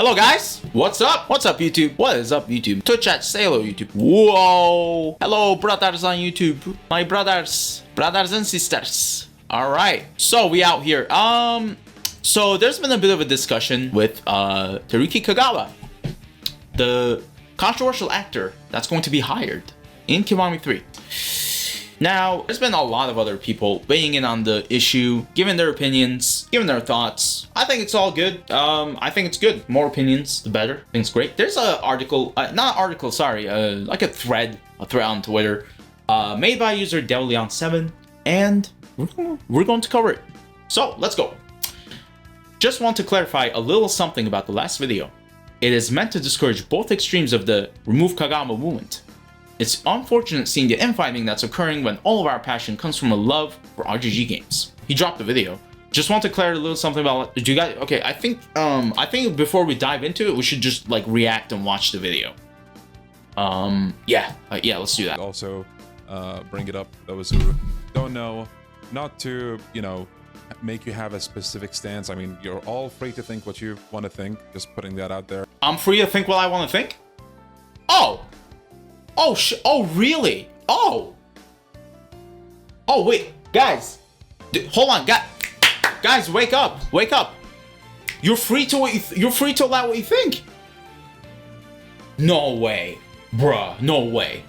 Hello guys, what's up? What's up YouTube? What is up YouTube? Twitch chat, say hello YouTube. Whoa! Hello brothers on YouTube. My brothers and sisters. Alright, so we out here. So there's been a bit of a discussion with Teruki Kagawa, the controversial actor that's going to be hired in Kiwami 3. Now, there's been a lot of other people weighing in on the issue, giving their opinions, giving their thoughts. I think it's all good. I think it's good. More opinions, the better. I think it's great. There's an article, like a thread on Twitter, made by user DevLeon7, and we're going to cover it. So, let's go. Just want to clarify a little something about the last video. It is meant to discourage both extremes of the remove Kagawa movement. It's unfortunate seeing the infighting that's occurring when all of our passion comes from a love for RGG games. He dropped the video. Just want to clarify a little something about. Do you guys? Okay, I think before we dive into it, we should just like react and watch the video. Yeah, let's do that. Also, bring it up those who don't know, not to make you have a specific stance. I mean, you're all free to think what you want to think. Just putting that out there. I'm free to think what I want to think. Oh, really? Oh, wait, guys, hold on, guys, wake up. You're free to allow what you think. No way, bruh, no way.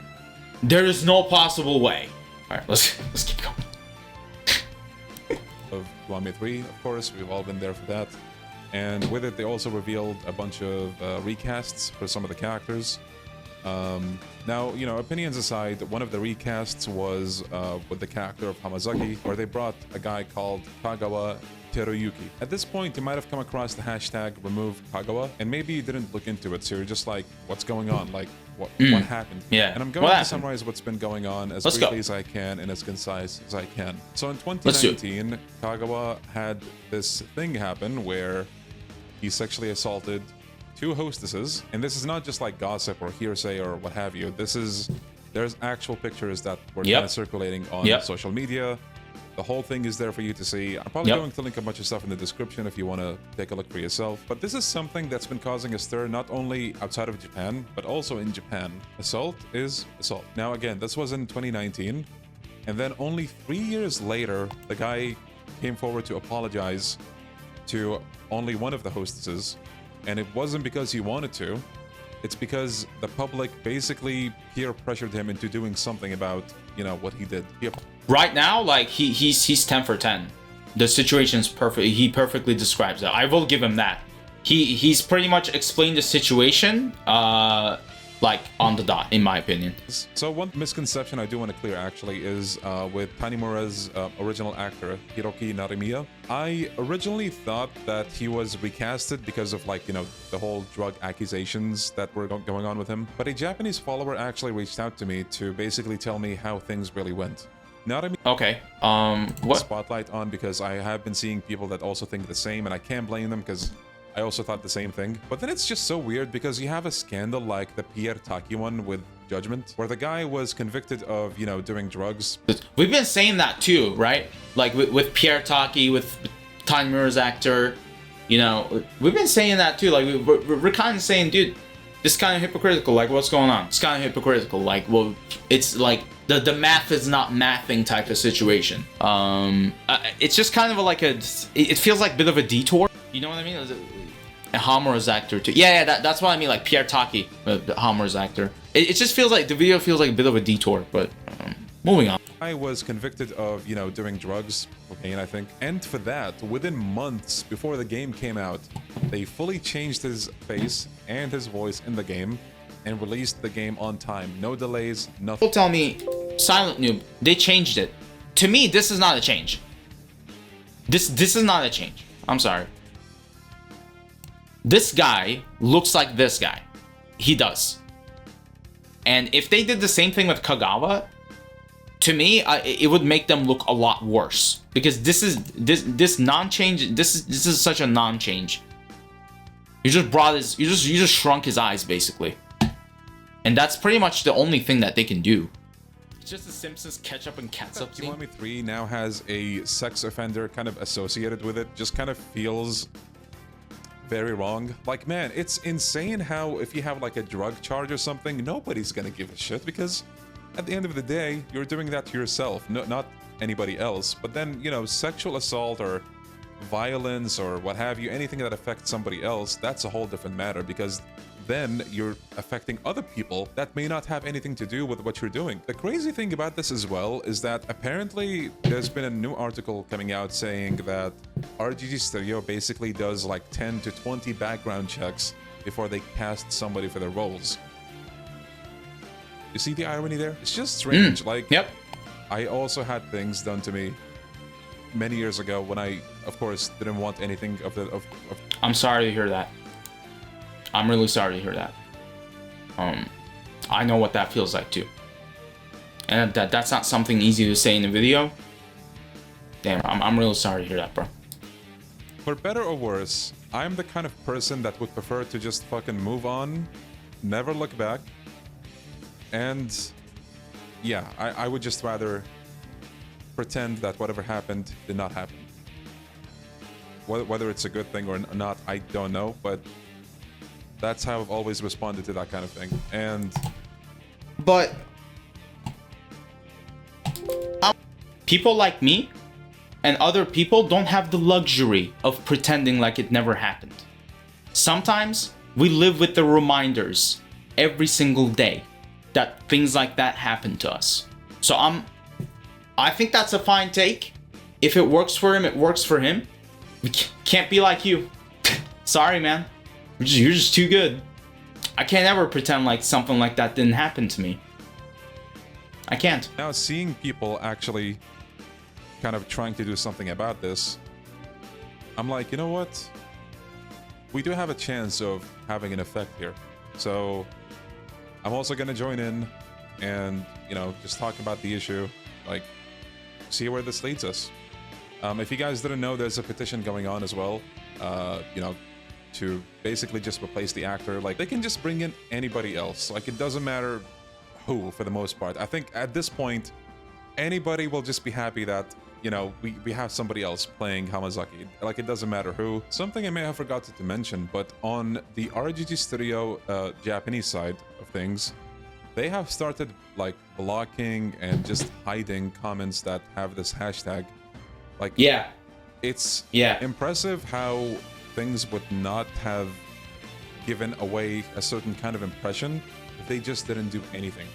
There is no possible way. All right, let's keep going. Of Kiwami 3, of course, we've all been there for that. And with it, they also revealed a bunch of recasts for some of the characters. Now, opinions aside, one of the recasts was with the character of Hamazaki, where they brought a guy called Kagawa Teruyuki. At this point, you might have come across the hashtag remove Kagawa, and maybe you didn't look into it, so you're just like, what's going on? Like, what happened? Yeah. And I'm going to summarize what's been going on as briefly as I can and as concise as I can. So in 2019, Kagawa had this thing happen where he sexually assaulted 2 hostesses, and this is not just like gossip or hearsay or what have you. There's actual pictures that were kind of circulating on social media. The whole thing is there for you to see. I'm probably going to link a bunch of stuff in the description if you want to take a look for yourself. But this is something that's been causing a stir not only outside of Japan, but also in Japan. Assault is assault. Now again, this was in 2019, and then only 3 years later, the guy came forward to apologize to only one of the hostesses. And it wasn't because he wanted to, it's because the public basically peer pressured him into doing something about, what he did. Right now, like he's 10 for 10. The situation's perfect. He perfectly describes it. I will give him that. He's pretty much explained the situation like on the dot, in my opinion. So one misconception I do want to clear actually is with Tanimura's original actor, Hiroki Narimiya. I originally thought that he was recasted because of the whole drug accusations that were going on with him. But a Japanese follower actually reached out to me to basically tell me how things really went. Narimiya. Okay. What? Spotlight on because I have been seeing people that also think the same, and I can't blame them because I also thought the same thing. But then it's just so weird because you have a scandal like the Pierre Taki one with Judgment, where the guy was convicted of, doing drugs. We've been saying that too, right? Like with Pierre Taki, with Tanimura's actor, we've been saying that too. Like we're kind of saying, dude, this is kind of hypocritical. Like, what's going on? It's kind of hypocritical. Like, well, it's like the math is not mathing type of situation. It's just kind of it feels like a bit of a detour. You know what I mean? Hamura's actor too. Yeah, that's what I mean. Like Pierre Taki, Hamura's actor. It just feels like the video feels like a bit of a detour. But moving on. I was convicted of doing drugs, cocaine, I think, and for that, within months before the game came out, they fully changed his face and his voice in the game and released the game on time. No delays, nothing. People tell me, Silent Noob, they changed it. To me, this is not a change. This is not a change. I'm sorry. This guy looks like this guy. He does. And if they did the same thing with Kagawa, to me, it would make them look a lot worse. Because this non-change. This is such a non-change. You just shrunk his eyes basically, and that's pretty much the only thing that they can do. It's just the Simpsons ketchup and catsup scene. Kiwami 3 now has a sex offender kind of associated with it. Just kind of feels very wrong. Like, man, it's insane how if you have like a drug charge or something, nobody's gonna give a shit, because at the end of the day, you're doing that to yourself, not anybody else. But then, you know, sexual assault or violence or what have you, anything that affects somebody else, that's a whole different matter, because then you're affecting other people that may not have anything to do with what you're doing. The crazy thing about this as well is that apparently there's been a new article coming out saying that RGG Studio basically does like 10 to 20 background checks before they cast somebody for their roles. You see the irony there? It's just strange. Like, yep. I also had things done to me many years ago when I, of course, didn't want anything of the... I'm sorry to hear that. I'm really sorry to hear that. I know what that feels like too. And that's not something easy to say in a video. Damn, I'm really sorry to hear that, bro. For better or worse, I'm the kind of person that would prefer to just fucking move on, never look back. And yeah, I would just rather pretend that whatever happened did not happen. Whether it's a good thing or not, I don't know, but that's how I've always responded to that kind of thing. And but people like me and other people don't have the luxury of pretending like it never happened. Sometimes we live with the reminders every single day that things like that happen to us. So I think that's a fine take. If it works for him, it works for him. We can't be like you. Sorry, man. You're just too good. I can't ever pretend like something like that didn't happen to me. I can't. Now, seeing people actually kind of trying to do something about this, I'm like, you know what? We do have a chance of having an effect here. So I'm also going to join in and, you know, just talk about the issue, like, see where this leads us. If you guys didn't know, there's a petition going on as well, you know, to basically just replace the actor. Like, they can just bring in anybody else. Like, it doesn't matter who, for the most part. I think at this point, anybody will just be happy that, you know, we have somebody else playing Hamazaki. Like, it doesn't matter who. Something I may have forgotten to mention, but on the RGG Studio Japanese side of things, they have started, like, blocking and just hiding comments that have this hashtag. Like, yeah, it's yeah, impressive how things would not have given away a certain kind of impression if they just didn't do anything.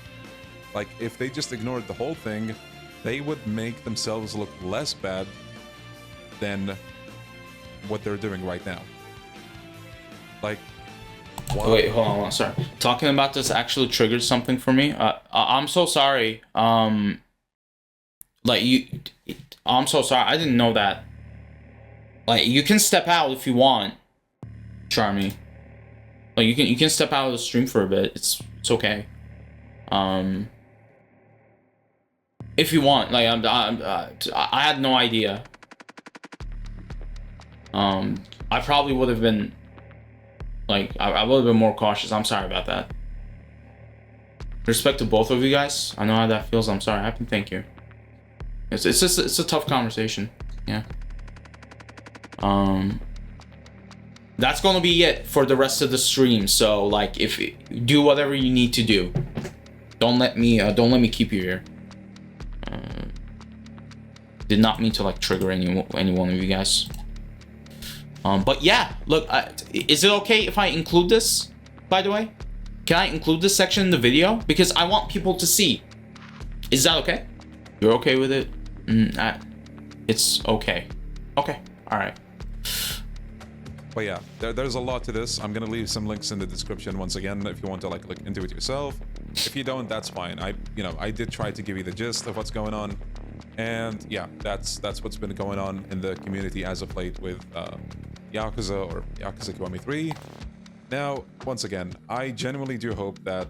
Like, if they just ignored the whole thing, they would make themselves look less bad than what they're doing right now. Like, wow. Wait, hold on, sorry. Talking about this actually triggered something for me. I'm so sorry. Like, I'm so sorry. I didn't know that. Like, you can step out if you want, Charmy. Like, you can step out of the stream for a bit. It's okay. If you want. Like, I had no idea. I probably would have been, like, I would have been more cautious. I'm sorry about that. Respect to both of you guys. I know how that feels. I'm sorry. Thank you. It's just, it's a tough conversation. Yeah. That's gonna be it for the rest of the stream. So, like, if do whatever you need to do. Don't let me keep you here. Did not mean to, like, trigger any one of you guys. But yeah, look, is it okay if I include this, by the way? Can I include this section in the video? Because I want people to see. Is that okay? You're okay with it? It's okay. Okay, alright. But yeah, there's a lot to this. I'm gonna leave some links in the description once again if you want to, like, look into it yourself. If you don't, that's fine. I did try to give you the gist of what's going on. And yeah, that's what's been going on in the community as of late with Yakuza or Yakuza Kiwami 3. Now, once again, I genuinely do hope that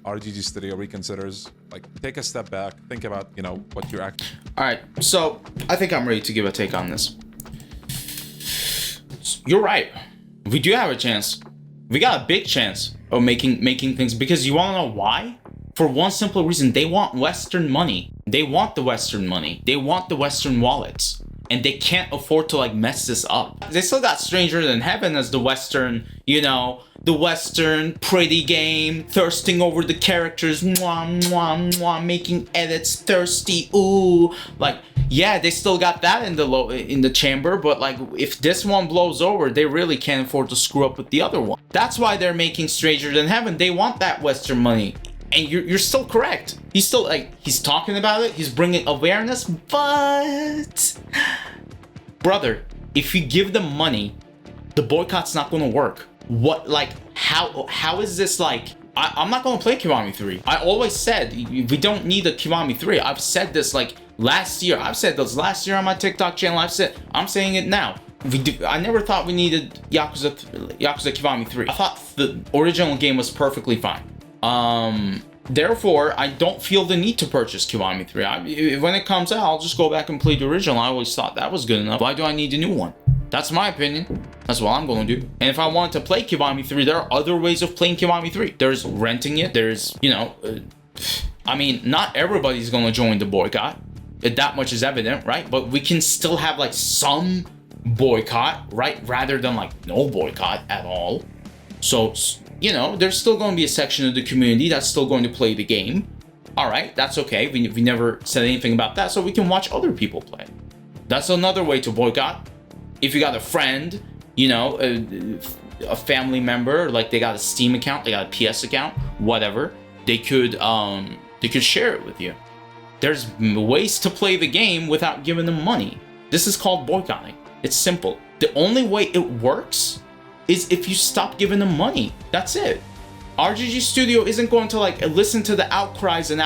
RGG Studio reconsiders, like, take a step back, think about, you know, what you're actually... Alright, so I think I'm ready to give a take on this. You're right. We do have a chance. We got a big chance of making things, because you want to know why? For one simple reason, they want Western money. They want the Western money. They want the Western wallets. and they can't afford to like mess this up. They still got Stranger Than Heaven as the Western, you know, the Western pretty game, thirsting over the characters, mwah, mwah, mwah, making edits, thirsty, ooh. Like, yeah, they still got that in the chamber, but like, if this one blows over, they really can't afford to screw up with the other one. That's why they're making Stranger Than Heaven. They want that Western money. And you're still correct. He's still like, he's talking about it, he's bringing awareness, but brother, if you give them money, the boycott's not gonna work. What, like, how is this like, I'm not gonna play Kiwami 3. I always said we don't need a Kiwami 3. I've said this like last year. I've said this last year on my TikTok channel. I'm saying it now. I never thought we needed Yakuza Kiwami 3. I thought the original game was perfectly fine. Therefore, I don't feel the need to purchase Kiwami 3. When it comes out, I'll just go back and play the original. I always thought that was good enough. Why do I need a new one? That's my opinion. That's what I'm going to do. And if I want to play Kiwami 3, there are other ways of playing Kiwami 3. There's renting it. There's, you know, I mean, not everybody's going to join the boycott. That much is evident, right? But we can still have like some boycott, right? Rather than like no boycott at all. So, you know, there's still going to be a section of the community that's still going to play the game. All right, that's okay. We never said anything about that, so we can watch other people play. That's another way to boycott. If you got a friend, you know, a family member, like they got a Steam account, they got a PS account, whatever, they could share it with you. There's ways to play the game without giving them money. This is called boycotting. It's simple. The only way it works is if you stop giving them money. That's it. RGG Studio isn't going to like listen to the outcries and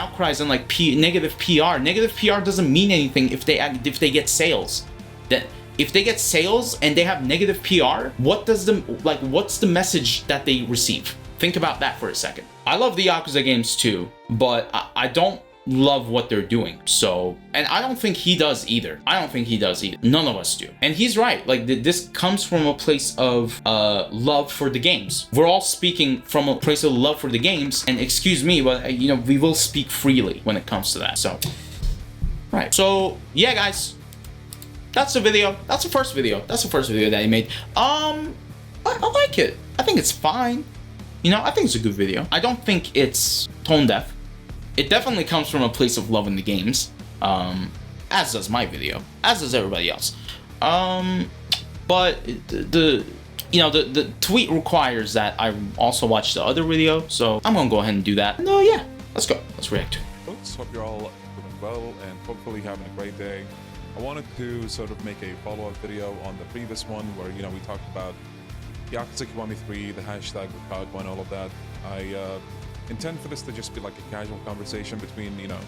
like negative PR. Negative PR doesn't mean anything if they get sales. That if they get sales and they have negative PR, what's the message that they receive? Think about that for a second. I love the Yakuza games too, but I don't love what they're doing. So, and I don't think he does either. None of us do. And he's right. Like this comes from a place of love for the games. We're all speaking from a place of love for the games. And excuse me, but you know, we will speak freely when it comes to that. So, right. So yeah, guys. That's the video. That's the first video. That he made. I like it. I think it's fine. You know, I think it's a good video. I don't think it's tone deaf. It definitely comes from a place of love in the games. As does my video. As does everybody else. But the tweet requires that I also watch the other video. So I'm gonna go ahead and do that. No, yeah. Let's go. Let's react to it. Folks, hope you're all doing well and hopefully having a great day. I wanted to sort of make a follow-up video on the previous one where, you know, we talked about Yakuza Kiwami 3, the hashtag with KAGAWA and all of that. I intend for this to just be like a casual conversation between, you know,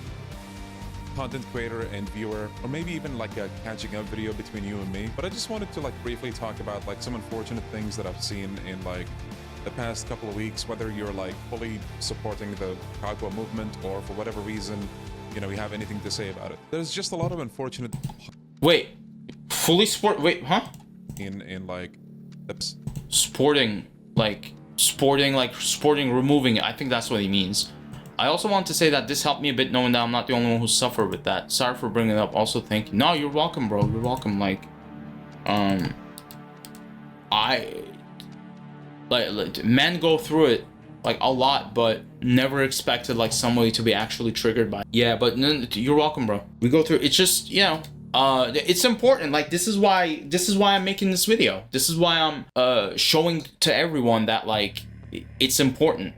content creator and viewer, or maybe even like a catching up video between you and me. But I just wanted to like briefly talk about like some unfortunate things that I've seen in like the past couple of weeks, whether you're like fully supporting the KAGAWA movement or for whatever reason, you know, you have anything to say about it. There's just a lot of unfortunate... Wait, fully sport... Wait, huh? In like... Sporting removing it. I think that's what he means. I also want to say that this helped me a bit knowing that I'm not the only one who suffered with that. Sorry for bringing it up. Also, thank you. No, you're welcome, bro. You're welcome. Like, men go through it like a lot, but never expected like somebody to be actually triggered by it. Yeah, but no, you're welcome, bro. We go through, it's just, you know, it's important. Like this is why I'm making this video. This is why I'm showing to everyone that like it's important,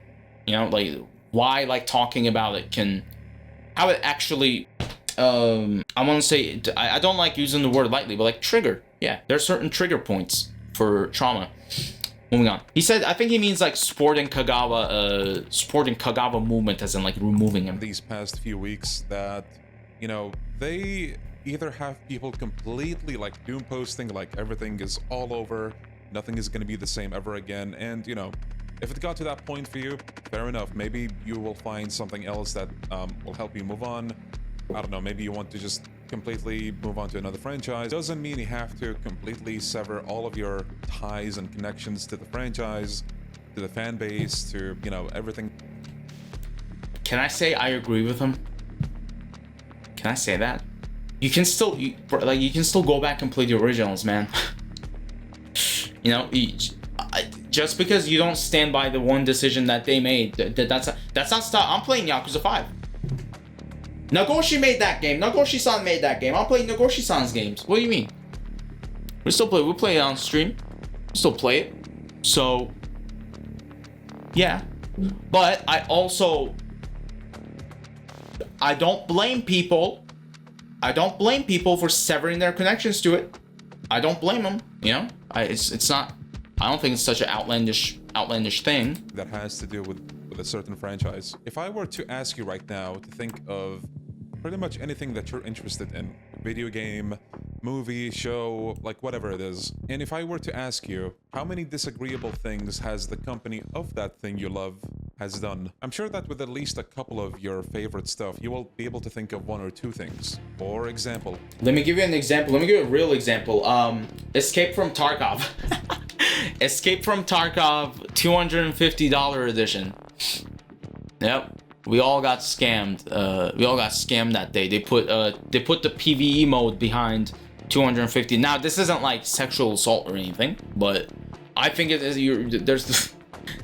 you know, like why like talking about it can, how it actually I want to say, I don't like using the word lightly, but like trigger. Yeah, there are certain trigger points for trauma. Moving on. He said, I think he means like sporting KAGAWA movement, as in like removing him. These past few weeks that, you know, they either have people completely like doom posting, like everything is all over, nothing is going to be the same ever again. And, you know, if it got to that point for you, fair enough. Maybe you will find something else that will help you move on. I don't know, maybe you want to just completely move on to another franchise. Doesn't mean you have to completely sever all of your ties and connections to the franchise, to the fan base, to, you know, everything. Can I say I agree with him? Can I say that? you can still you can still go back and play the originals, man. You know, just because you don't stand by the one decision that they made, that's not stop. I'm playing Yakuza 5. Nagoshi made that game. Nagoshi-san made that game. I'm playing Nagoshi-san's games. What do you mean? We still play. We play it on stream. We still play it. So, yeah. But I don't blame people. I don't blame people for severing their connections to it. I don't blame them. You know, it's not. I don't think it's such an outlandish thing. That has to do with a certain franchise. If I were to ask you right now to think of pretty much anything that you're interested in, video game, movie, show, like whatever it is, and if I were to ask you how many disagreeable things has the company of that thing you love has done, I'm sure that with at least a couple of your favorite stuff, you will be able to think of one or two things. For example, let me give you an example. Let me give you a real example. Escape from Tarkov. Escape from Tarkov $250 edition. Yep. We all got scammed. We all got scammed that day. They put the PvE mode behind 250. Now this isn't like sexual assault or anything, but I think it is. There's this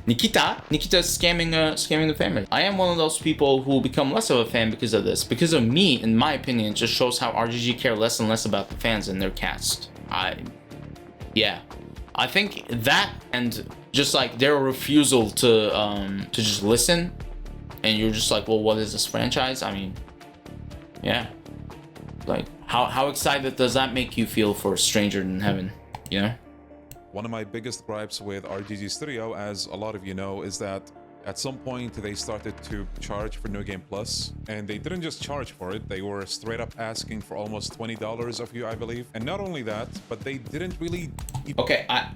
Nikita scamming the family. I am one of those people who will become less of a fan because of this. Because of me, in my opinion, it just shows how RGG care less and less about the fans and their cast. Yeah, I think that, and just like their refusal to just listen. And you're just like, well, what is this franchise? I mean, yeah. Like, how excited does that make you feel for Stranger in Heaven? You know? One of my biggest gripes with RGG Studio, as a lot of you know, is that at some point they started to charge for New Game Plus, and they didn't just charge for it, they were straight up asking for almost $20 of you, I believe. And not only that, but they didn't really... Okay, I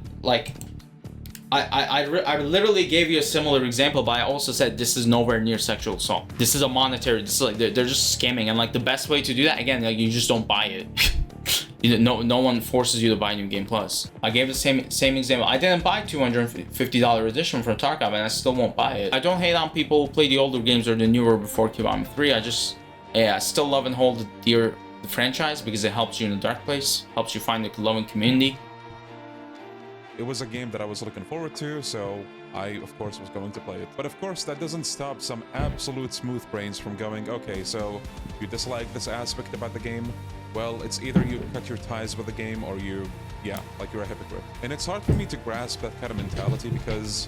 literally gave you a similar example, but I also said this is nowhere near sexual assault. This is a monetary. This is like they're just scamming, and like the best way to do that, again, like you just don't buy it. No one forces you to buy New Game Plus. I gave the same example. I didn't buy $250 edition from Tarkov, and I still won't buy it. I don't hate on people who play the older games or the newer before Kiwami 3. I still love and hold dear the franchise because it helps you in a dark place, helps you find a loving community. It was a game that I was looking forward to, so I, of course, was going to play it. But of course, that doesn't stop some absolute smooth brains from going, okay, so you dislike this aspect about the game? Well, it's either you cut your ties with the game or you're a hypocrite. And it's hard for me to grasp that kind of mentality because...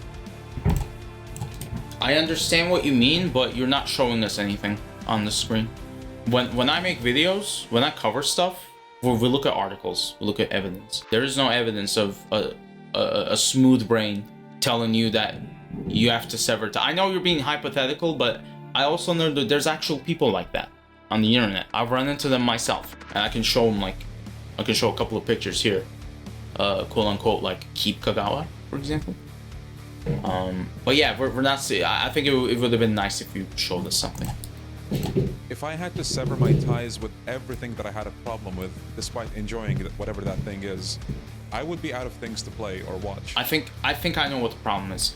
I understand what you mean, but you're not showing us anything on the screen. When I make videos, when I cover stuff, we look at articles, we look at evidence. There is no evidence of a smooth brain telling you that you have to sever I know you're being hypothetical, but I also know that there's actual people like that on the internet. I've run into them myself, and I can show them, like, I can show a couple of pictures here, quote unquote, like Keep Kagawa, for example. But yeah, we're not. I think it would have been nice if you showed us something. If I had to sever my ties with everything that I had a problem with, despite enjoying whatever that thing is, I would be out of things to play or watch. I think I know what the problem is.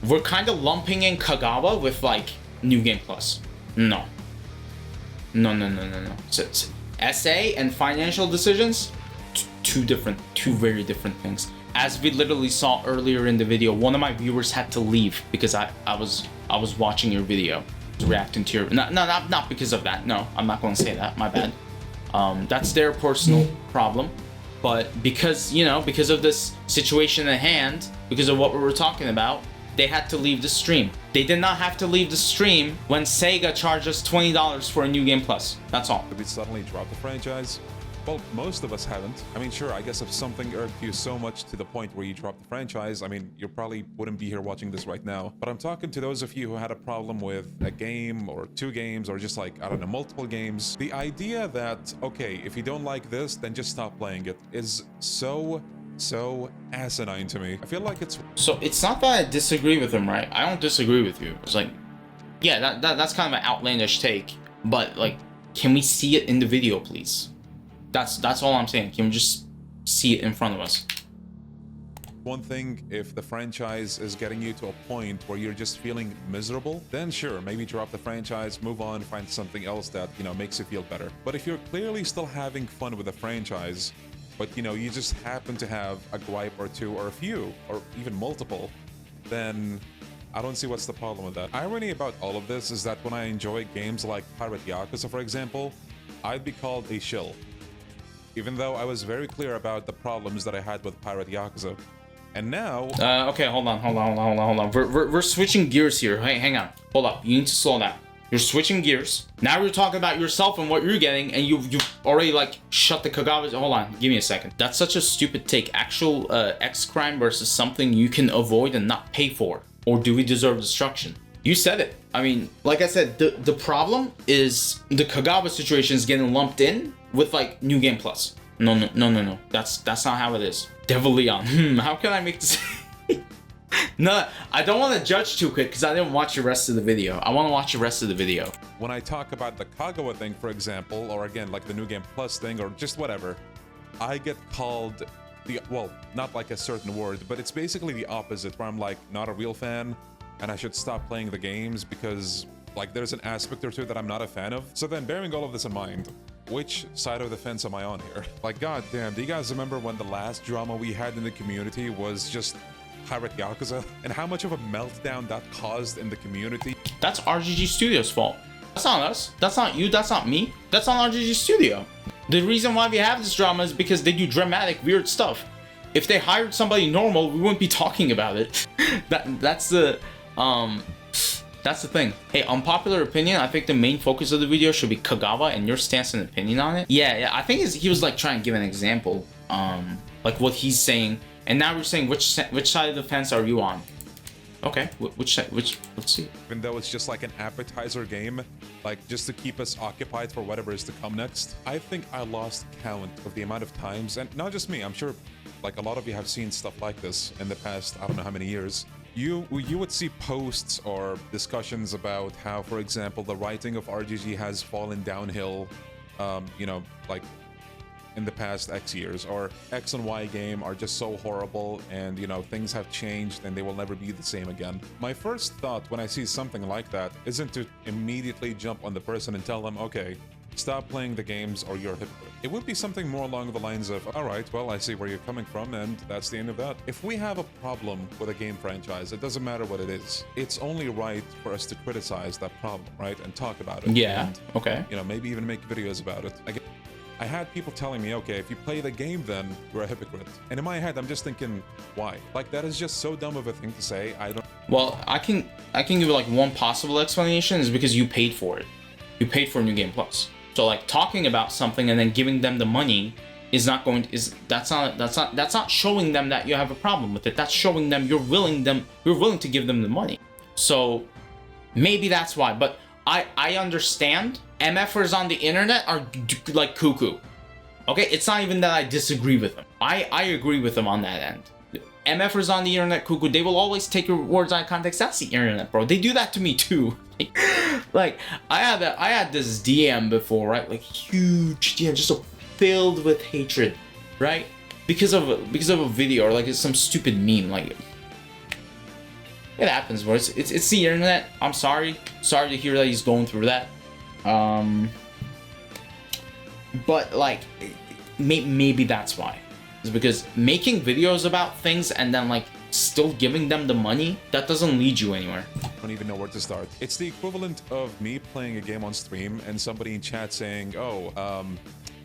We're kind of lumping in Kagawa with like New Game Plus. No. So it's SA and financial decisions, two very different things. As we literally saw earlier in the video, one of my viewers had to leave because I was watching your video, reacting to your not because of that. No, I'm not going to say that. My bad. That's their personal problem. But because of this situation at hand, because of what we were talking about, they had to leave the stream. They did not have to leave the stream when Sega charged us $20 for a New Game Plus. That's all. Did we suddenly drop the franchise? Well, most of us haven't. I mean, sure, I guess if something irked you so much to the point where you dropped the franchise, I mean, you probably wouldn't be here watching this right now. But I'm talking to those of you who had a problem with a game or two games or just like, I don't know, multiple games. The idea that, okay, if you don't like this, then just stop playing it is so asinine to me. I feel like it's... So it's not that I disagree with him, right? I don't disagree with you. It's like, yeah, that's kind of an outlandish take. But like, can we see it in the video, please? That's all I'm saying. Can we just see it in front of us? one thing if the franchise is getting you to a point where you're just feeling miserable, then sure, maybe drop the franchise, move on, find something else that, you know, makes you feel better. But if you're clearly still having fun with the franchise, but you know, you just happen to have a gripe or two or a few or even multiple, then I don't see what's the problem with that. Irony about all of this is that when I enjoy games like Pirate Yakuza, for example, I'd be called a shill. Even though I was very clear about the problems that I had with Pirate Yakuza. And now... Okay, hold on. We're switching gears here. Hey, hang on. Hold up. You need to slow down. You're switching gears. Now you're talking about yourself and what you're getting, and you've already, like, shut the Kagawa... Hold on. Give me a second. That's such a stupid take. Actual X crime versus something you can avoid and not pay for. Or do we deserve destruction? You said it. I mean, like I said, the problem is the Kagawa situation is getting lumped in with like New Game Plus. No. That's not how it is. Devil Leon. How can I make this? No, I don't want to judge too quick because I didn't watch the rest of the video. I want to watch the rest of the video. When I talk about the Kagawa thing, for example, or again, like the New Game Plus thing, or just whatever, I get called the, well, not like a certain word, but it's basically the opposite, where I'm like, not a real fan, and I should stop playing the games because, like, there's an aspect or two that I'm not a fan of. So then, bearing all of this in mind, which side of the fence am I on here? Like, goddamn, do you guys remember when the last drama we had in the community was just Pirate Yakuza? And how much of a meltdown that caused in the community? That's RGG Studio's fault. That's not us. That's not you. That's not me. That's on RGG Studio. The reason why we have this drama is because they do dramatic, weird stuff. If they hired somebody normal, we wouldn't be talking about it. That's the thing. Hey, unpopular opinion, I think the main focus of the video should be Kagawa and your stance and opinion on it. Yeah, I think he was like trying to give an example, like what he's saying, and now we're saying which side of the fence are you on? Okay, which side? Let's see. Even though it's just like an appetizer game, like just to keep us occupied for whatever is to come next. I think I lost count of the amount of times, and not just me, I'm sure like a lot of you have seen stuff like this in the past, I don't know how many years. You would see posts or discussions about how, for example, the writing of RGG has fallen downhill, you know, like in the past X years, or X and Y game are just so horrible and, you know, things have changed and they will never be the same again. My first thought when I see something like that isn't to immediately jump on the person and tell them, okay, stop playing the games or you're a hypocrite. It would be something more along the lines of, all right, well, I see where you're coming from and that's the end of that. If we have a problem with a game franchise, it doesn't matter what it is. It's only right for us to criticize that problem, right? And talk about it. Yeah, and, okay. You know, maybe even make videos about it. Again, I had people telling me, okay, if you play the game, then you're a hypocrite. And in my head, I'm just thinking, why? Like, that is just so dumb of a thing to say. I don't... Well, I can give you like one possible explanation is because you paid for it. You paid for New Game Plus. So like talking about something and then giving them the money is not going to, that's not showing them that you have a problem with it. That's showing them you're willing to give them the money. So maybe that's why. But I understand MFers on the internet are like cuckoo. Okay, it's not even that I disagree with them. I agree with them on that end. MFers on the internet cuckoo, they will always take your words out of context. That's the internet, bro. They do that to me too. Like I had this DM before, right? Like huge DM, just so filled with hatred, right? Because of a video or like it's some stupid meme. Like it happens, bro. It's the internet. I'm sorry to hear that he's going through that. But like maybe that's why. It's because making videos about things and then like still giving them the money, that doesn't lead you anywhere. I don't even know where to start. It's the equivalent of me playing a game on stream and somebody in chat saying, oh,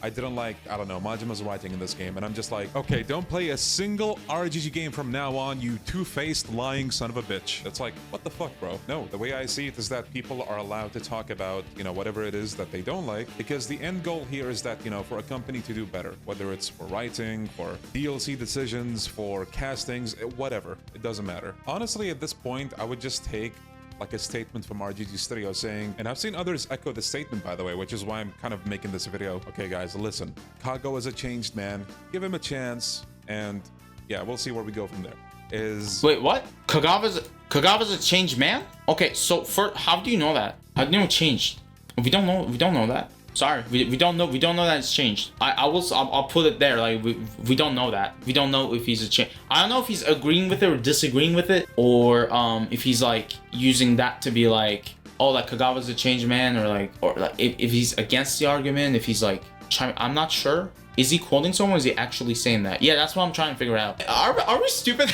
I didn't like, I don't know, Majima's writing in this game. And I'm just like, okay, don't play a single RGG game from now on, you two-faced lying son of a bitch. It's like, what the fuck, bro? No, the way I see it is that people are allowed to talk about, you know, whatever it is that they don't like, because the end goal here is that, you know, for a company to do better, whether it's for writing, for DLC decisions, for castings, whatever, it doesn't matter. Honestly, at this point, I would just take like a statement from RGG Studio saying, and I've seen others echo the statement, by the way, which is why I'm kind of making this video. Okay, guys, listen. Kagawa is a changed man. Give him a chance, and yeah, we'll see where we go from there. Wait, what? Kagawa's a changed man? Okay, so how do you know that? How do you know it changed? We don't know that. Sorry, we don't know. We don't know that it's changed. I'll put it there. Like we don't know that. We don't know if he's a change. I don't know if he's agreeing with it or disagreeing with it, or if he's like using that to be like, oh, like Kagawa's a changed man, or like if he's against the argument, if he's like I'm not sure. Is he quoting someone, or is he actually saying that? Yeah, that's what I'm trying to figure out. Are we stupid?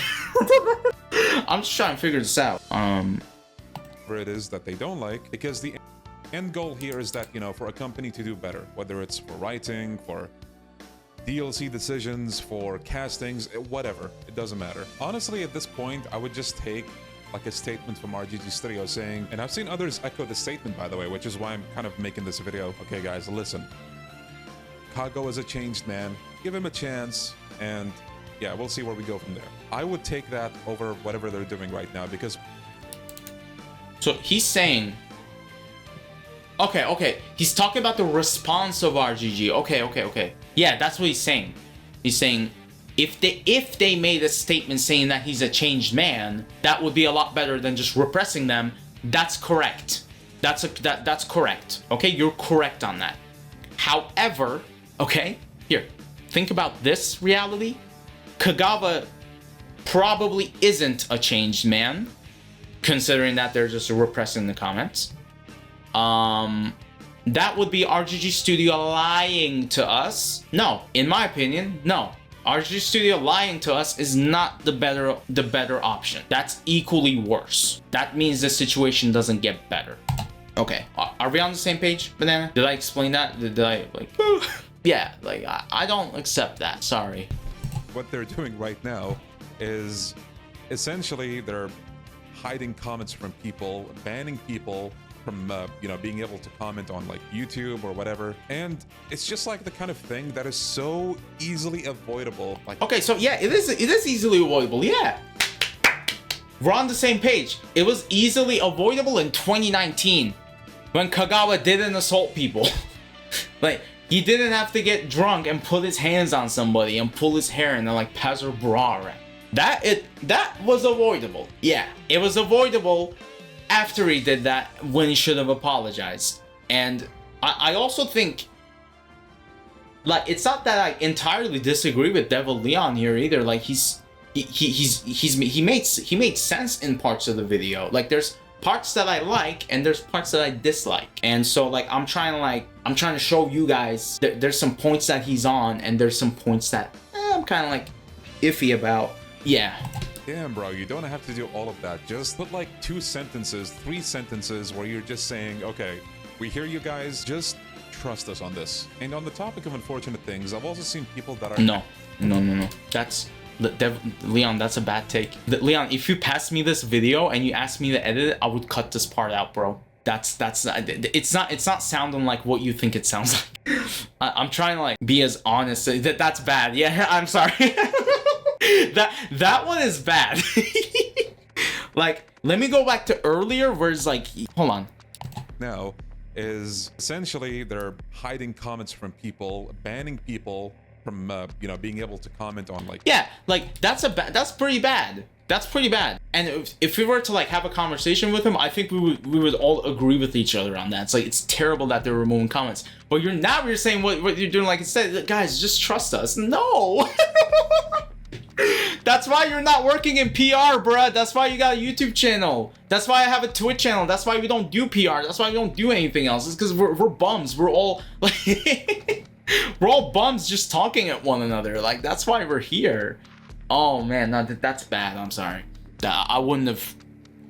I'm just trying to figure this out. Whatever it is that they don't like, because the end goal here is that, you know, for a company to do better, whether it's for writing, for DLC decisions, for castings, whatever, it doesn't matter. Honestly, at this point, I would just take like a statement from RGG Studio saying, and I've seen others echo the statement, by the way, which is why I'm kind of making this video. Okay, guys, listen. Kagawa is a changed man. Give him a chance, and yeah, we'll see where we go from there. I would take that over whatever they're doing right now, because... So he's saying... Okay. He's talking about the response of RGG. Okay. Yeah, that's what he's saying. He's saying, if they made a statement saying that he's a changed man, that would be a lot better than just repressing them. That's correct. That's correct. Okay, you're correct on that. However... Okay, here, think about this reality. Kagawa probably isn't a changed man, considering that they're just repressing the comments. That would be RGG Studio lying to us. No, in my opinion, no. RGG Studio lying to us is not the better option. That's equally worse. That means the situation doesn't get better. Okay, are we on the same page, Banana? Did I explain that? Did I like... Yeah, like, I don't accept that, sorry. What they're doing right now is essentially they're hiding comments from people, banning people from, you know, being able to comment on like YouTube or whatever. And it's just like the kind of thing that is so easily avoidable. Like, okay, so yeah, it is easily avoidable, yeah. We're on the same page. It was easily avoidable in 2019 when Kagawa didn't assault people. Like, he didn't have to get drunk and put his hands on somebody and pull his hair and then like pass her bra around. That was avoidable. Yeah, it was avoidable after he did that when he should have apologized. And I also think, like, it's not that I entirely disagree with Devil Leon here either. Like, he made sense in parts of the video. Like, there's parts that I like and there's parts that I dislike, and so like I'm trying to show you guys there's some points that he's on and there's some points that I'm kind of like iffy about. Yeah, damn bro, you don't have to do all of that. Just put like 2 sentences, 3 sentences where you're just saying, okay, we hear you guys, just trust us on this. And on the topic of unfortunate things, I've also seen people that are no, that's Leon, that's a bad take. Leon, if you pass me this video and you ask me to edit it, I would cut this part out, bro. It's not sounding like what you think it sounds like. I'm trying to like be as honest. That's bad. Yeah, I'm sorry. that one is bad. Like, let me go back to earlier where it's like, hold on. Now is essentially they're hiding comments from people, banning people from you know, being able to comment on like, yeah, like that's pretty bad. That's pretty bad. And if we were to like have a conversation with him, I think we would all agree with each other on that. It's like, it's terrible that they're removing comments, but you're saying what you're doing, like, instead, guys, just trust us. No. That's why you're not working in PR, bruh. That's why you got a YouTube channel. That's why I have a Twitch channel. That's why we don't do PR. That's why we don't do anything else. It's because we're bums. We're all like we're all bums just talking at one another. Like, that's why we're here. Oh man, no, that's bad. I'm sorry. I wouldn't have.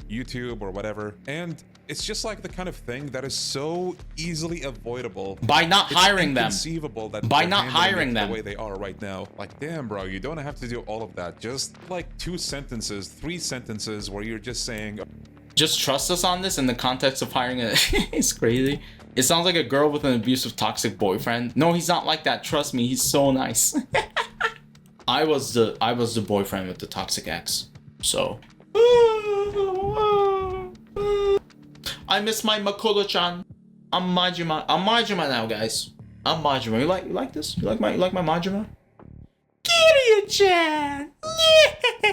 YouTube or whatever. And it's just like the kind of thing that is so easily avoidable by not hiring them. Inconceivable that by not hiring them the way they are right now. Like, damn, bro, you don't have to do all of that. Just like 2 sentences, 3 sentences where you're just saying, just trust us on this in the context of hiring a. It's crazy. It sounds like a girl with an abusive, toxic boyfriend. No, he's not like that. Trust me, he's so nice. I was the boyfriend with the toxic ex. So. I miss my Makoto-chan. I'm Majima. I'm Majima now, guys. I'm Majima. You like this? You like my Majima? Kiryu-chan. Yeah.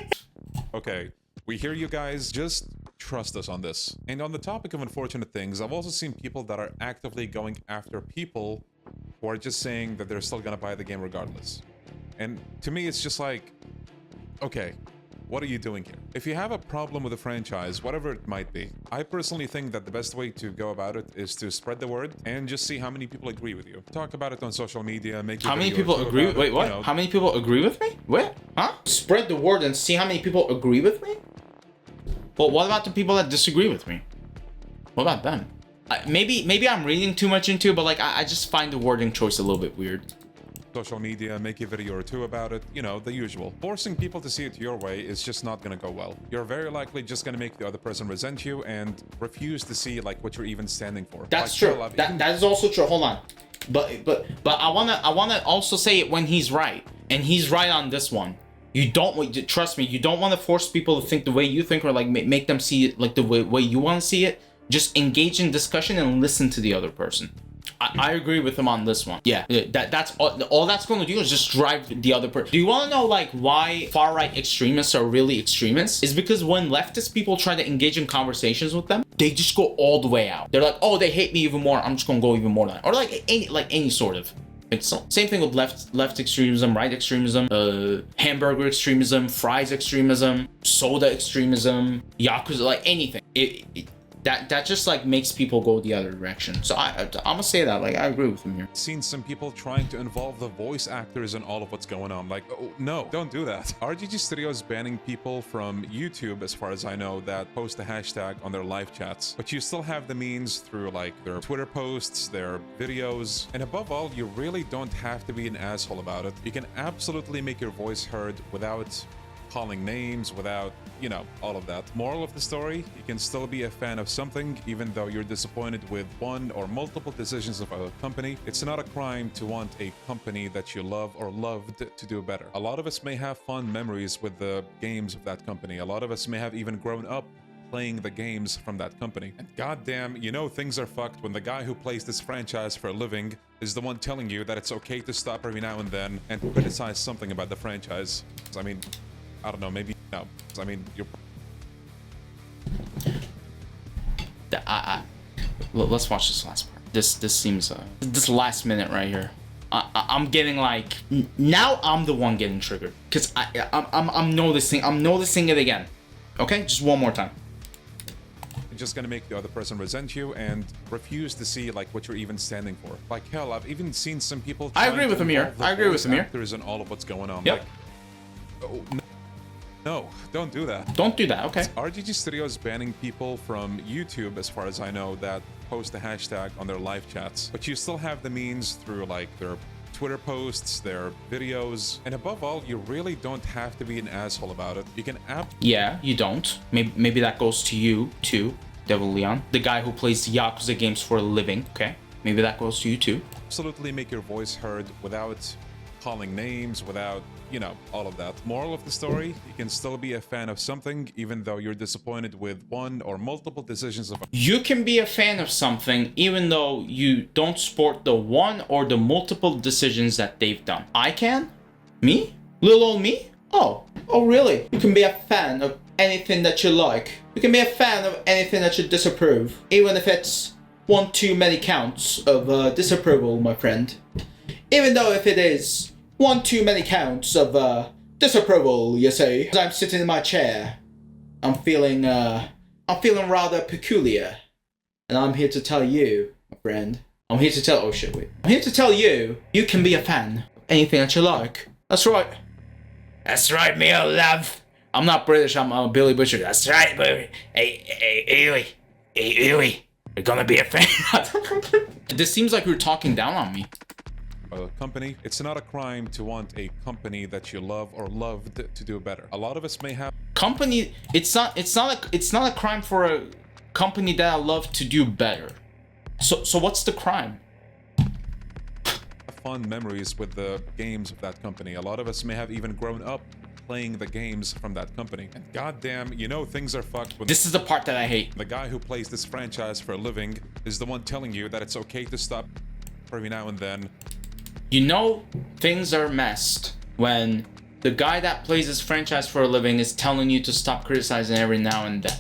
Okay, we hear you guys. Just trust us on this. And on the topic of unfortunate things, I've also seen people that are actively going after people who are just saying that they're still gonna buy the game regardless. And to me, it's just like, okay, what are you doing here? If you have a problem with a franchise, whatever it might be, I personally think that the best way to go about it is to spread the word and just see how many people agree with you. Talk about it on social media, make how many people agree? Wait, what? You know. How many people agree with me? What? Huh? Spread the word and see how many people agree with me? Well, what about the people that disagree with me? What about them? Maybe I'm reading too much into it, but like I just find the wording choice a little bit weird. Social media, make a video or two about it, you know, the usual. Forcing people to see it your way is just not gonna go well. You're very likely just gonna make the other person resent you and refuse to see like what you're even standing for. That's like, true. That is also true. Hold on. But I wanna also say it when he's right, and he's right on this one. You don't trust me. You don't want to force people to think the way you think, or like make them see it like the way you want to see it. Just engage in discussion and listen to the other person. I agree with him on this one. Yeah, that's all that's going to do is just drive the other person. Do you want to know like why far-right extremists are really extremists? It's because when leftist people try to engage in conversations with them, they just go all the way out. They're like, oh, they hate me even more. I'm just going to go even more than that. Or like any sort of. Same thing with left extremism, right extremism, hamburger extremism, fries extremism, soda extremism, yakuza, like anything. That just like makes people go the other direction. So I'm gonna say that, like, I agree with him here. Seen some people trying to involve the voice actors in all of what's going on. Like, oh, no, don't do that. RGG Studios banning people from YouTube, as far as I know, that post a hashtag on their live chats. But you still have the means through like their Twitter posts, their videos. And above all, you really don't have to be an asshole about it. You can absolutely make your voice heard without calling names, without, you know, all of that. Moral of the story, you can still be a fan of something even though you're disappointed with one or multiple decisions of a company. It's not a crime to want a company that you love or loved to do better. A lot of us may have fond memories with the games of that company. A lot of us may have even grown up playing the games from that company. And goddamn, you know things are fucked when the guy who plays this franchise for a living is the one telling you that it's okay to stop every now and then and criticize something about the franchise. I mean, I don't know, maybe no. I mean, you're... Let's watch this last part. This seems this last minute right here. I'm getting like now I'm the one getting triggered because I'm noticing it again. Okay, just one more time. You're just gonna make the other person resent you and refuse to see like what you're even standing for. Like hell, I've even seen some people. I agree with Amir. I agree with Amir. There isn't all of what's going on. Yep. Like, oh, no, don't do that. Don't do that, okay. RGG Studios banning people from YouTube, as far as I know, that post a hashtag on their live chats. But you still have the means through like their Twitter posts, their videos, and above all, you really don't have to be an asshole about it. You can Yeah, you don't. Maybe that goes to you too, Devil Leon, the guy who plays Yakuza games for a living, okay? Maybe that goes to you too. Absolutely make your voice heard without calling names, without, you know, all of that. Moral of the story, you can still be a fan of something even though you're disappointed with one or multiple decisions of... You can be a fan of something even though you don't support the one or the multiple decisions that they've done. I can? Me? Little old me? Oh really? You can be a fan of anything that you like. You can be a fan of anything that you disapprove, even if it's one too many counts of disapproval, my friend. Even though if it is one too many counts of disapproval, you say. As I'm sitting in my chair, I'm feeling rather peculiar, and I'm here to tell you, my friend. I'm here to tell. Oh shit! Wait. I'm here to tell you, you can be a fan of anything that you like. That's right. That's right, me old love. I'm not British. I'm Billy Butcher. That's right, baby. Hey, you're gonna be a fan. This seems like you're talking down on me. A company. It's not a crime to want a company that you love or loved to do better. A lot of us may have company. It's not a crime for a company that I love to do better. So what's the crime? Fond memories with the games of that company. A lot of us may have even grown up playing the games from that company. And goddamn, you know things are fucked when... This is the part that I hate. The guy who plays this franchise for a living is the one telling you that it's okay to stop every now and then. You know things are messed when the guy that plays this franchise for a living is telling you to stop criticizing every now and then.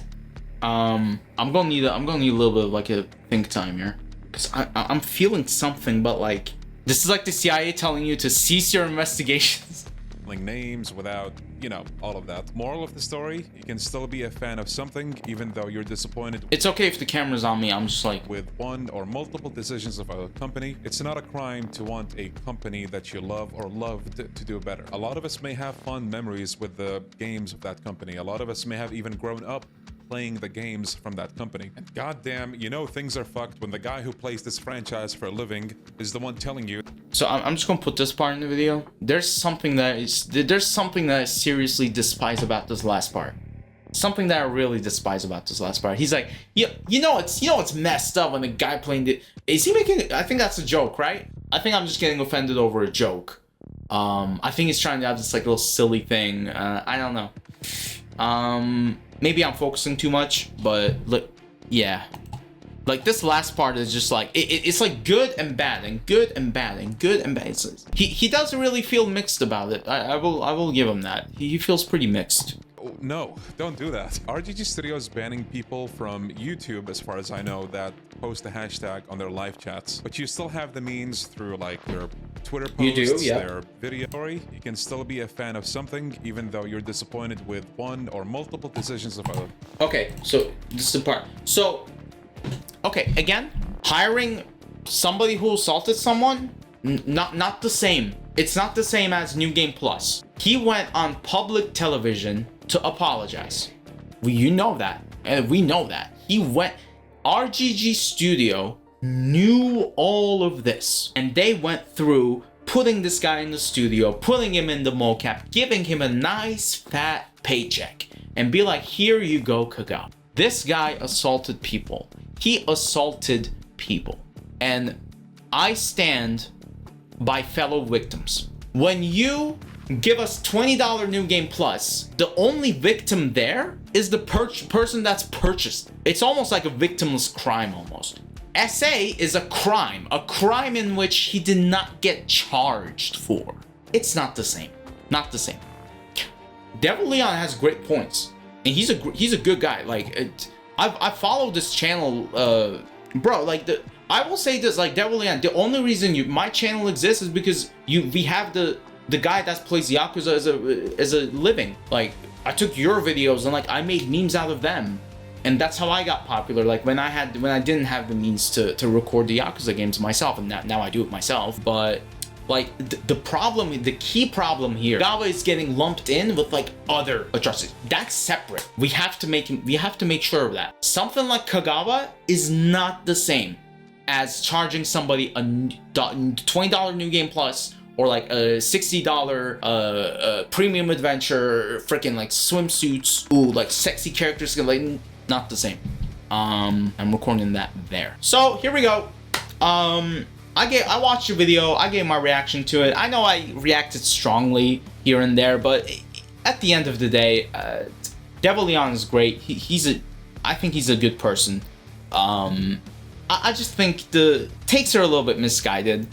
I'm gonna need a little bit of like a think time here, because I'm feeling something, but like this is like the CIA telling you to cease your investigations. Names without, you know, all of that. Moral of the story, you can still be a fan of something even though you're disappointed. It's okay if the camera's on me. I'm just like, with one or multiple decisions of a company. It's not a crime to want a company that you love or loved to do better. A lot of us may have fond memories with the games of that company. A lot of us may have even grown up playing the games from that company. And goddamn, you know things are fucked when the guy who plays this franchise for a living is the one telling you. So I'm just gonna put this part in the video. There's something that I seriously despise about this last part. Something that I really despise about this last part. He's like, you know it's messed up when the guy playing it. Is he making? I think that's a joke, right? I think I'm just getting offended over a joke. I think he's trying to have this like little silly thing. I don't know. Maybe I'm focusing too much, but look, yeah. Like this last part is just like it's like good and bad and good and bad and good and bad. He doesn't really feel mixed about it. I will give him that. He feels pretty mixed. No, don't do that. RGG Studios banning people from YouTube, as far as I know, that post the hashtag on their live chats. But you still have the means through like their Twitter posts, you do, yeah. Their video story. You can still be a fan of something, even though you're disappointed with one or multiple decisions of a... Okay, so this is the part. So, okay, again, hiring somebody who assaulted someone, not the same. It's not the same as New Game Plus. He went on public television to apologize. You know that, and we know that. He went. RGG Studio knew all of this, and they went through putting this guy in the studio, putting him in the mocap, giving him a nice fat paycheck, and be like, here you go, Kagawa. This guy assaulted people. He assaulted people, and I stand by fellow victims. When you give us $20 New Game Plus, the only victim there is the person that's purchased. It's almost like a victimless crime almost. SA is a crime in which he did not get charged for. It's not the same. Not the same. Devil Leon has great points, and he's a good guy. Like I follow this channel, bro. Like I will say this, like Devil Leon, the only reason my channel exists is because we have the guy that plays Yakuza as a living. Like I took your videos and like I made memes out of them, and that's how I got popular. Like when I didn't have the means to record the Yakuza games myself, and now I do it myself. But like the key problem here, KAGAWA is getting lumped in with like other atrocities. That's separate. We have to make sure of that. Something like KAGAWA is not the same as charging somebody a $20 New Game Plus, or like a $60 premium adventure, freaking like swimsuits, ooh, like sexy characters, like not the same. I'm recording that there. So here we go. I watched your video, I gave my reaction to it. I know I reacted strongly here and there, but at the end of the day, Devil Leon is great. I think he's a good person. I just think the takes are a little bit misguided.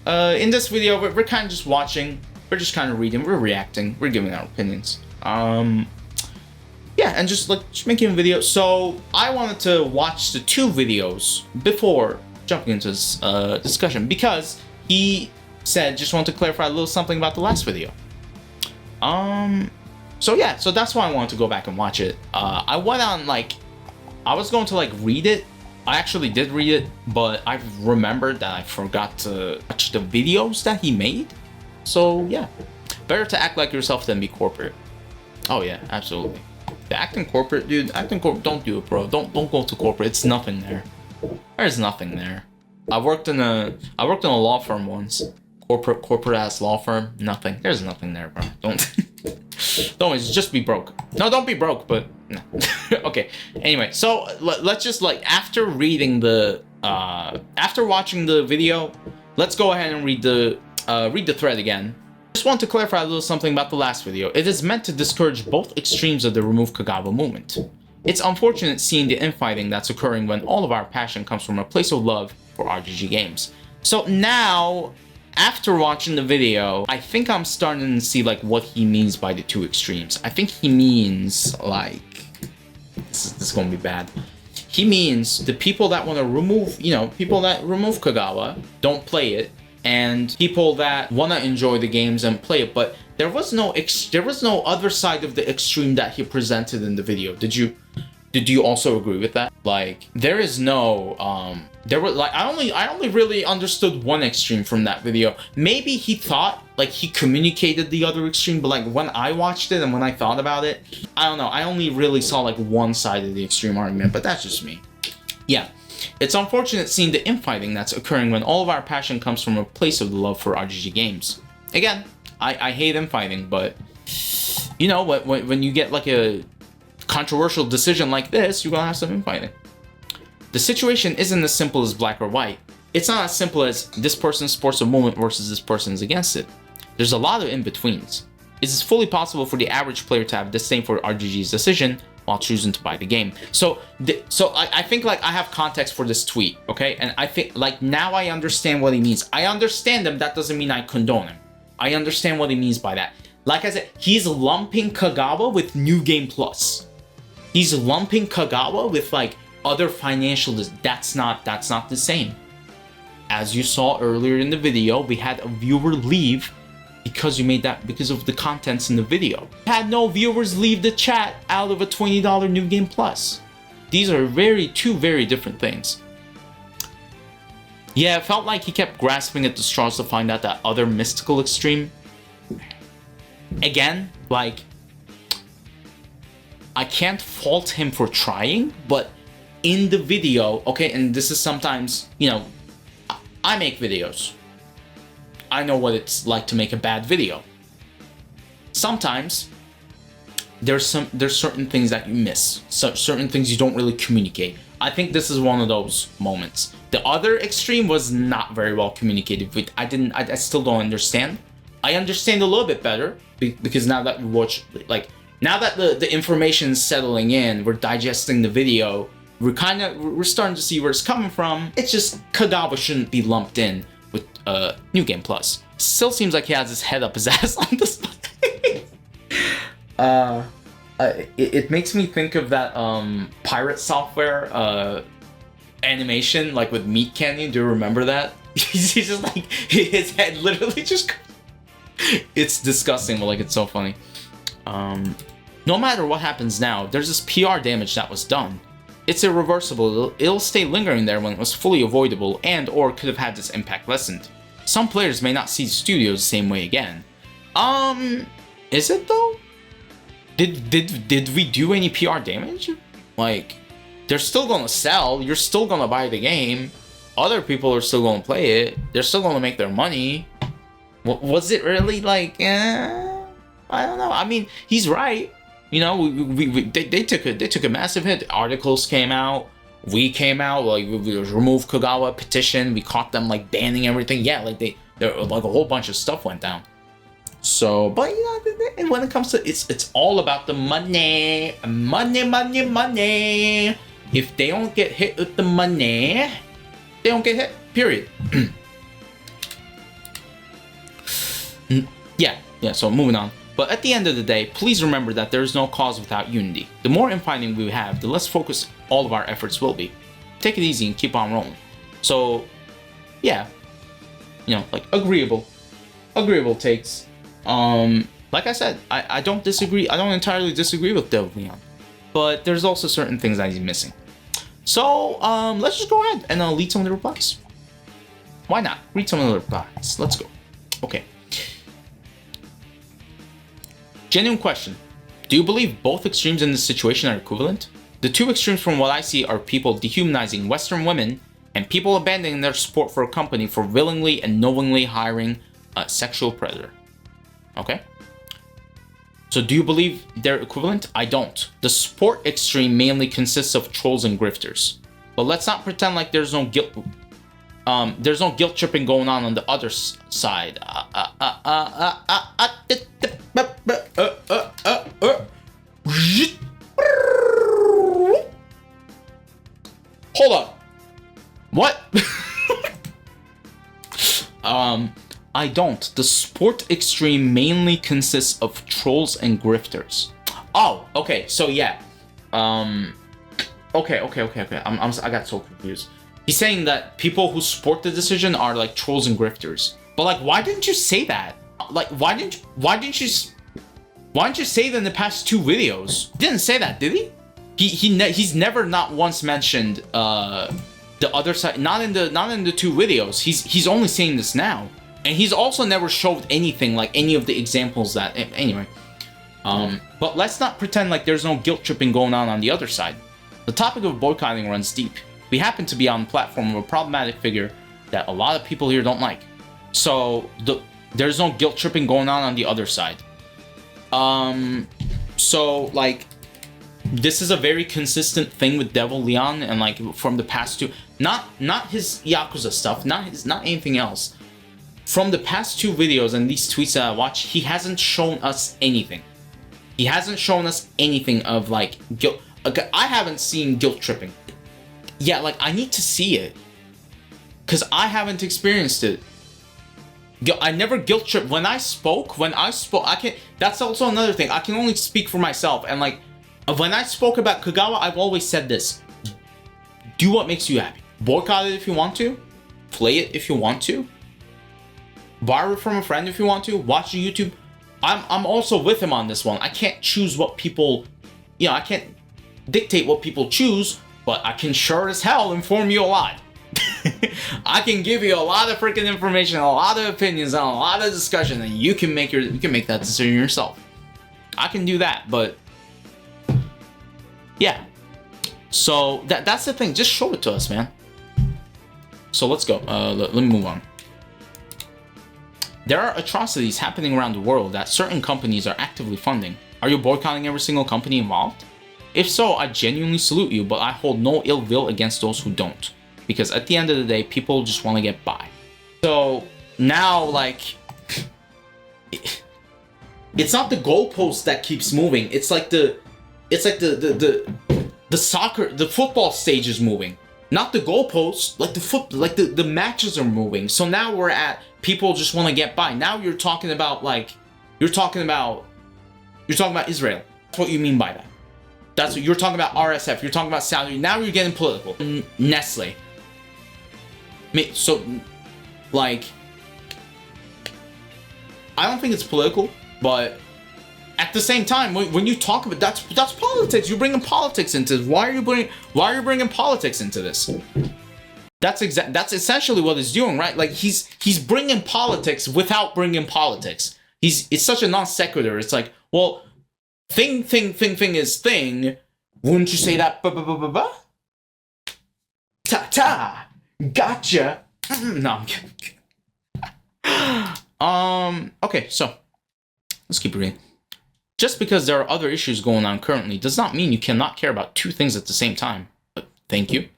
In this video, we're kind of just watching, we're just kind of reading, we're reacting, we're giving our opinions. Yeah, and just making a video. So I wanted to watch the two videos before jumping into this discussion, because he said just want to clarify a little something about the last video. So yeah, so that's why I wanted to go back and watch it. I went on I was going to read it. I actually did read it, but I remembered that I forgot to watch the videos that he made. So yeah, better to act like yourself than be corporate. Oh yeah, absolutely. The acting corporate, dude. Acting corporate, don't do it, bro. Don't go to corporate. It's nothing there. There's nothing there. I worked in a law firm once. Corporate ass law firm. Nothing. There's nothing there, bro. Don't just be broke. No, don't be broke, but no. Okay. Anyway, so let's just after reading the after watching the video, let's go ahead and read the thread again. Just want to clarify a little something about the last video. It is meant to discourage both extremes of the remove KAGAWA movement. It's unfortunate seeing the infighting that's occurring when all of our passion comes from a place of love for RGG games. So now, after watching the video, I think I'm starting to see what he means by the two extremes. I think he means this is gonna be bad. He means the people that want to remove, people that remove Kagawa don't play it, and people that want to enjoy the games and play it. But there was no other side of the extreme that he presented in the video. Did you also agree with that? Like, there is no I only really understood one extreme from that video. Maybe he thought like he communicated the other extreme, but like when I watched it and when I thought about it, I don't know, I only really saw like one side of the extreme argument, but that's just me. Yeah, it's unfortunate seeing the infighting that's occurring when all of our passion comes from a place of the love for RGG games. Again, I hate infighting, but you know, when you get like a controversial decision like this, you're gonna have some infighting. The situation isn't as simple as black or white. It's not as simple as this person supports a movement versus this person is against it. There's a lot of in-betweens. It is fully possible for the average player to have disdain for RGG's decision while choosing to buy the game. So I think like I have context for this tweet, okay? And I think like now I understand what he means. I understand him, that doesn't mean I condone him. I understand what he means by that. Like I said, he's lumping Kagawa with New Game Plus. He's lumping Kagawa with like other financial, that's not the same. As you saw earlier in the video, we had a viewer leave because of the contents in the video. We had no viewers leave the chat out of a $20 New Game Plus. These are two very different things. Yeah, it felt like he kept grasping at the straws to find out that other mystical extreme. Again, like, I can't fault him for trying, but in the video, okay, and this is sometimes, I make videos. I know what it's like to make a bad video. Sometimes there's certain things that you miss, certain things you don't really communicate. I think this is one of those moments. The other extreme was not very well communicated, but I still don't understand. I understand a little bit better because now that we watch, like, now that the information is settling in, we're digesting the video, we're starting to see where it's coming from. It's just Kagawa shouldn't be lumped in with New Game Plus. Still seems like he has his head up his ass on this. It makes me think of that pirate software animation, like with Meat Canyon. Do you remember that? He's just like, his head literally just. It's disgusting, but like it's so funny. No matter what happens now, there's this PR damage that was done. It's irreversible. It'll stay lingering there when it was fully avoidable and or could have had this impact lessened. Some players may not see studios the same way again. Is it though? Did we do any PR damage? Like, they're still gonna sell, you're still gonna buy the game, other people are still gonna play it, they're still gonna make their money. Was it really like, I don't know. I mean, he's right. They took a massive hit. Articles came out, we came out, like we removed Kagawa petition, we caught them like banning everything. Yeah, like there like a whole bunch of stuff went down. So, but and when it comes to it's all about the money. If they don't get hit with the money, they don't get hit. Period. Yeah. So moving on. But at the end of the day, please remember that there is no cause without unity. The more infighting we have, the less focused all of our efforts will be. Take it easy and keep on rolling. So, yeah, like agreeable takes. Like I said, I don't disagree. I don't entirely disagree with Dev Leon, but there's also certain things that he's missing. So, let's just go ahead and read some of the replies. Why not? Read some of the replies. Let's go. Okay. Genuine question. Do you believe both extremes in this situation are equivalent? The two extremes from what I see are people dehumanizing Western women and people abandoning their support for a company for willingly and knowingly hiring a sexual predator. Okay? So do you believe they're equivalent? I don't. The sport extreme mainly consists of trolls and grifters. But let's not pretend like there's no guilt tripping going on the other side. Hold up. What? I don't. The sport extreme mainly consists of trolls and grifters. Oh, okay. So yeah. Okay. I got so confused. He's saying that people who support the decision are like trolls and grifters. But like, why didn't you say that? Like, why didn't you say that in the past 2 videos? He didn't say that, did he? He's never not once mentioned the other side. Not in the 2 videos. He's only saying this now, and he's also never showed anything like any of the examples that. Anyway, but let's not pretend like there's no guilt tripping going on the other side. The topic of boycotting runs deep. We happen to be on the platform of a problematic figure that a lot of people here don't like. So there's no guilt tripping going on the other side. So like, this is a very consistent thing with Devil Leon, and like from the past 2, not his Yakuza stuff, not anything else. From the past 2 videos and these tweets that I watch, he hasn't shown us anything. He hasn't shown us anything of like guilt. I haven't seen guilt tripping. Yeah, like I need to see it, cause I haven't experienced it. I never guilt tripped when I spoke. I can. That's also another thing. I can only speak for myself, and like when I spoke about Kagawa, I've always said this: do what makes you happy. Boycott it if you want to. Play it if you want to. Borrow it from a friend if you want to. Watch YouTube. I'm also with him on this one. I can't choose what people, I can't dictate what people choose, but I can sure as hell inform you a lot. I can give you a lot of freaking information, a lot of opinions, and a lot of discussion, and you can make that decision yourself. I can do that, but yeah. So that's the thing. Just show it to us, man. So let's go. Let me move on. There are atrocities happening around the world that certain companies are actively funding. Are you boycotting every single company involved? If so, I genuinely salute you, but I hold no ill will against those who don't. Because at the end of the day, people just want to get by. So now, like, it's not the goalpost that keeps moving. It's like the football stage is moving, not the goalpost. Like the matches are moving. So now we're at people just want to get by. Now you're talking about Israel. That's what you mean by that. That's what you're talking about. RSF. You're talking about Saudi. Now you're getting political. Nestle. So, like, I don't think it's political, but at the same time, when you talk about that's politics. You're bringing politics into this. Why are you bringing politics into this? That's essentially what he's doing, right? Like he's bringing politics without bringing politics. It's such a non sequitur. It's like, well, thing is thing. Wouldn't you say that? Ta. Gotcha. No, I'm kidding. Okay, so let's keep reading. Just because there are other issues going on currently does not mean you cannot care about 2 things at the same time. But thank you.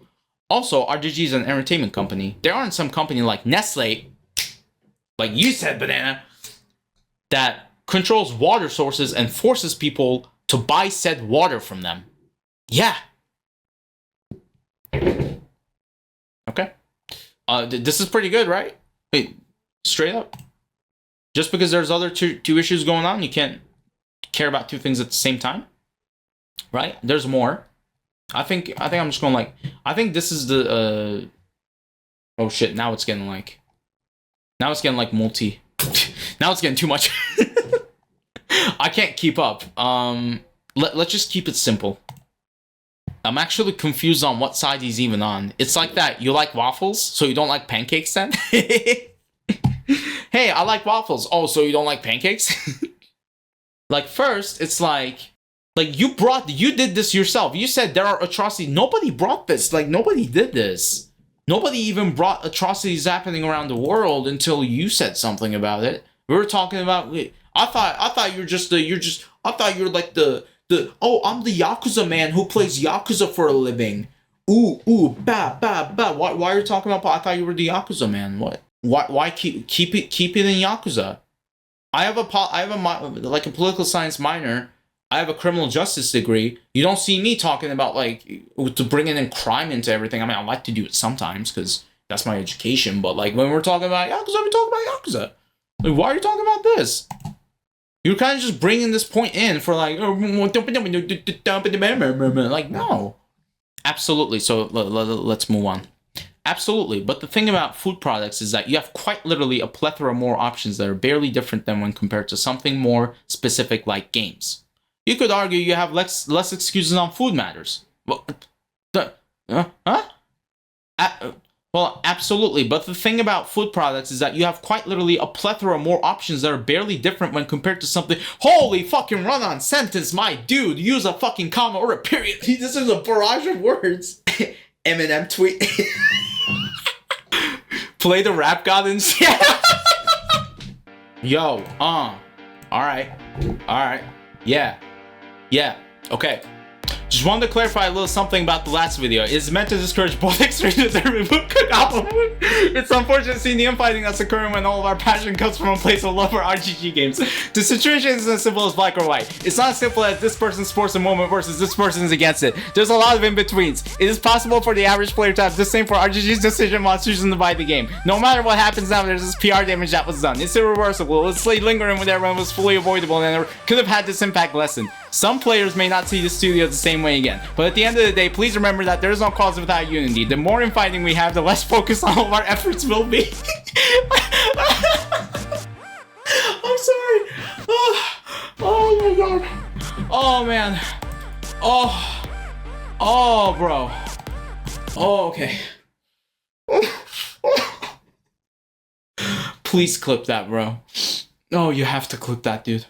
Also, RGG is an entertainment company. There aren't some company like Nestle, like you said, Banana, that controls water sources and forces people to buy said water from them. Yeah. Okay. This is pretty good, right? Wait, straight up. Just because there's other two issues going on, you can't care about 2 things at the same time, right? There's more. I think I'm just going like. I think this is the. Oh shit! Now it's getting like multi. Now it's getting too much. I can't keep up. Let's just keep it simple. I'm actually confused on what side he's even on. It's like that. You like waffles, so you don't like pancakes then? Hey, I like waffles. Oh, so you don't like pancakes? Like first, it's like you did this yourself. You said there are atrocities. Nobody brought this. Like nobody did this. Nobody even brought atrocities happening around the world until you said something about it. We were talking about. I thought you're like the I'm the Yakuza man who plays Yakuza for a living. Ooh, ba. Why are you talking about? I thought you were the Yakuza man. What? Why keep it in Yakuza? I have a political science minor. I have a criminal justice degree. You don't see me talking about like to bringing in crime into everything. I mean, I like to do it sometimes because that's my education. But like when we're talking about Yakuza, we talk about Yakuza. Like, why are you talking about this? You're kind of just bringing this point in for like, like no. Absolutely. So let's move on. Absolutely. But the thing about food products is that you have quite literally a plethora more options that are barely different than when compared to something more specific like games. You could argue you have less excuses on food matters. Well, well, absolutely. But the thing about food products is that you have quite literally a plethora more options that are barely different when compared to something. Holy fucking run-on sentence, my dude. Use a fucking comma or a period. This is a barrage of words. Eminem tweet. Play the rap god and shit. Yo, alright. Yeah, okay. Just wanted to clarify a little something about the last video. It's meant to discourage both extremes and remove KAGAWA. It's unfortunate seeing the infighting that's occurring when all of our passion comes from a place of love for RPG games. The situation isn't as simple as black or white. It's not as simple as this person supports a moment versus this person is against it. There's a lot of in-betweens. It is possible for the average player to have the same for RGG's decision while choosing to buy the game. No matter what happens now, there's this PR damage that was done. It's irreversible. It's lingering when everyone was fully avoidable and it could have had this impact lessened. Some players may not see the studio the same way again, but at the end of the day, please remember that there is no cause without unity. The more infighting we have, the less focused all of our efforts will be. I'm sorry. Oh my god. Oh man. Oh bro. Oh, okay. Please clip that, bro. Oh, you have to clip that, dude.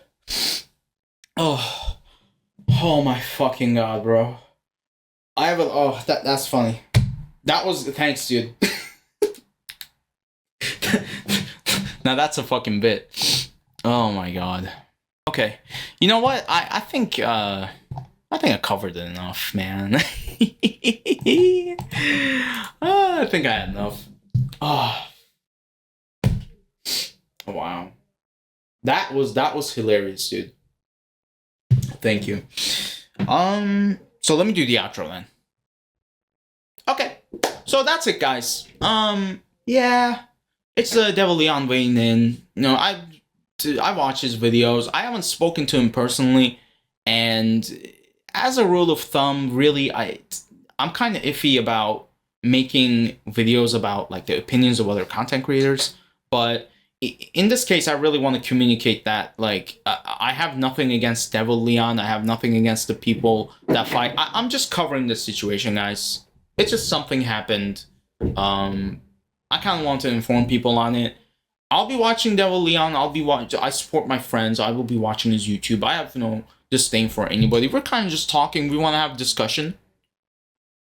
Oh my fucking god, bro. I have a that's funny. That was thanks, dude. Now that's a fucking bit. Oh my god. Okay. You know what? I think I covered it enough, man. I think I had enough. Oh wow. That was hilarious, dude. Thank you. So let me do the outro then. Okay. So that's it, guys. Yeah. It's Devil Leon weighing in. You know, I watch his videos. I haven't spoken to him personally, and as a rule of thumb, really, I'm kind of iffy about making videos about like the opinions of other content creators, but in this case, I really want to communicate that, like, I have nothing against Devil Leon. I have nothing against the people that fight. I'm just covering the situation, guys. It's just something happened. I kind of want to inform people on it. I'll be watching Devil Leon. I support my friends. I will be watching his YouTube. I have no disdain for anybody. We're kind of just talking. We want to have a discussion.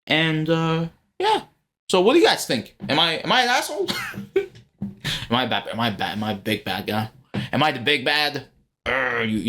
And, yeah. So what do you guys think? Am I an asshole? Am I bad? Am I big bad guy? Am I the big bad? You know.